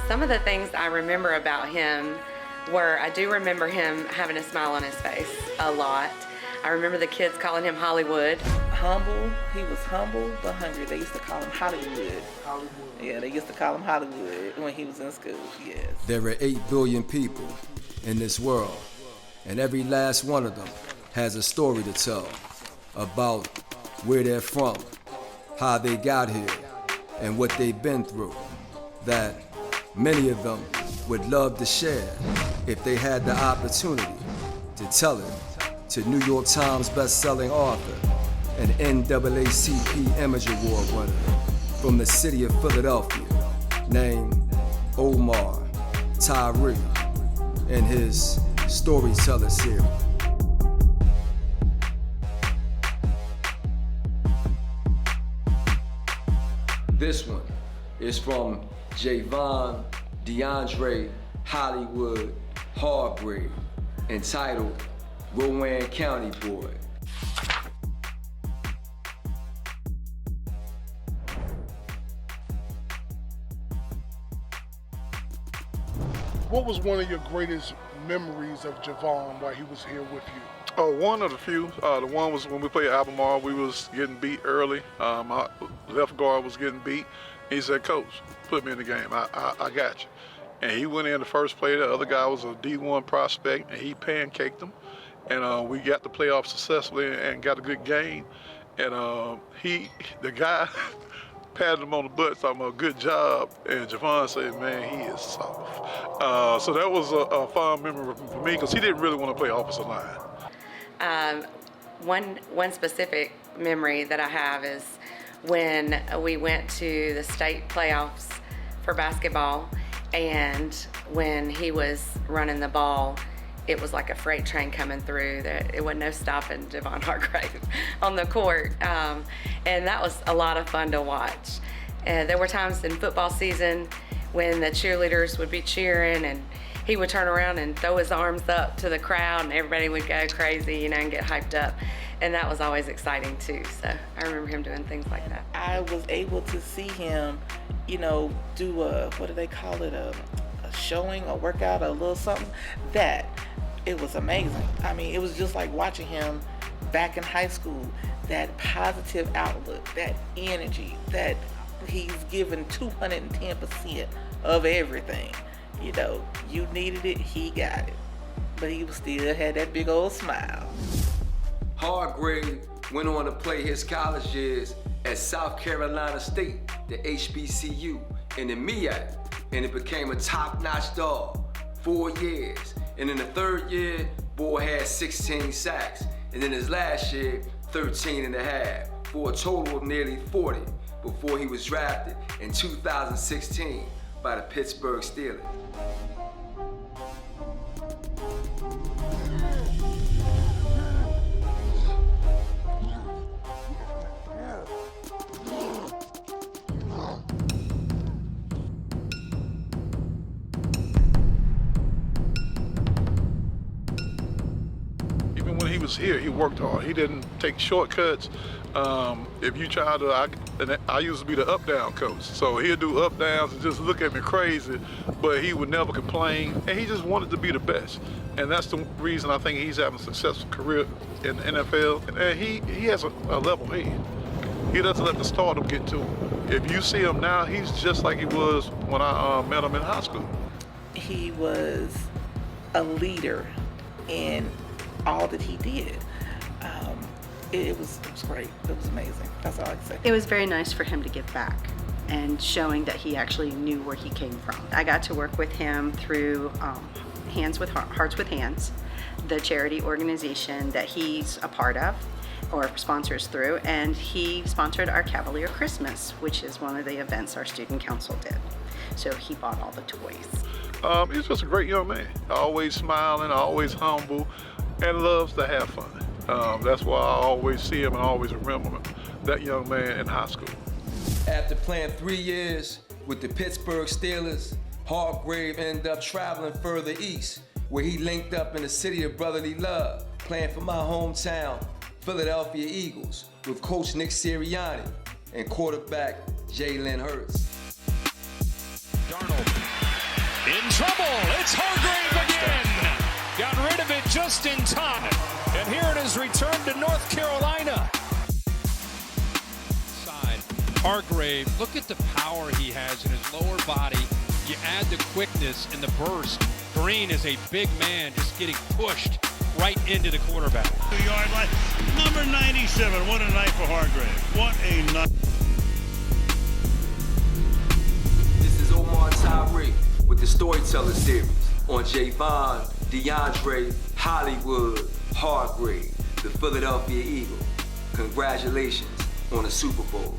Some of the things I remember about him were, I do remember him having a smile on his face a lot. I remember the kids calling him Hollywood. Humble, he was humble but hungry. They used to call him Hollywood. Hollywood. Yeah, they used to call him Hollywood when he was in school, yes. There are 8 billion people in this world, and every last one of them has a story to tell about where they're from, how they got here, and what they've been through, that many of them would love to share if they had the opportunity to tell it to New York Times best-selling author and NAACP Image Award winner from the city of Philadelphia named Omar Tyree in his Storyteller series. This one is from Javon DeAndre Hollywood Hargrave, entitled Rowan County Boy. What was one of your greatest memories of Javon while he was here with you? Oh, one of the few. The one was when we played Albemarle, we was getting beat early. My left guard was getting beat. He said, "Coach, put me in the game. I got you." And he went in the first play. The other guy was a D1 prospect, and he pancaked him. And we got the playoffs successfully and got a good game. And the guy patted him on the butt, talking about good job. And Javon said, "Man, he is soft." So that was a fond memory for me because he didn't really want to play offensive line. One specific memory that I have is when we went to the state playoffs for basketball, and when he was running the ball, it was like a freight train coming through. It wasn't no stopping Javon Hargrave on the court. And that was a lot of fun to watch. There were times in football season when the cheerleaders would be cheering and he would turn around and throw his arms up to the crowd and everybody would go crazy, and get hyped up. And that was always exciting too. So I remember him doing things like that. I was able to see him, do what do they call it, a showing, a workout, a little something. It was amazing. I mean, it was just like watching him back in high school, that positive outlook, that energy, that he's given 210% of everything. You needed it, he got it. But he still had that big old smile. Hargrave went on to play his college years at South Carolina State, the HBCU, in the MEAC, and it became a top-notch dog. 4 years. And in the third year, boy had 16 sacks. And in his last year, 13 and a half, for a total of nearly 40 before he was drafted in 2016 by the Pittsburgh Steelers. When he was here, he worked hard. He didn't take shortcuts. If you try to, I used to be the up-down coach, so he'd do up-downs and just look at me crazy, but he would never complain, and he just wanted to be the best. And that's the reason I think he's having a successful career in the NFL. And he has a level head. He doesn't let the stardom get to him. If you see him now, he's just like he was when I met him in high school. He was a leader in all that he did. It was great. It was amazing. That's all I can say. It was very nice for him to give back and showing that he actually knew where he came from. I got to work with him through Hearts with Hands, the charity organization that he's a part of or sponsors through, and he sponsored our Cavalier Christmas, which is one of the events our student council did. So he bought all the toys. He's just a great young man. Always smiling, always humble, and loves to have fun. That's why I always see him and always remember him, that young man in high school. After playing 3 years with the Pittsburgh Steelers, Hargrave ended up traveling further east, where he linked up in the city of brotherly love, playing for my hometown, Philadelphia Eagles, with coach Nick Sirianni and quarterback Jalen Hurts. Darnold. It's Hargrave again. Got rid of it just in time. And here it is returned to North Carolina. Side. Hargrave, look at the power he has in his lower body. You add the quickness and the burst. Green is a big man just getting pushed right into the quarterback. 2-yard line. Number 97. What a night for Hargrave. What a night. This is Omar Tyree with the Storyteller series on Javon, DeAndre, Hollywood, Hargrave, the Philadelphia Eagle. Congratulations on the Super Bowl.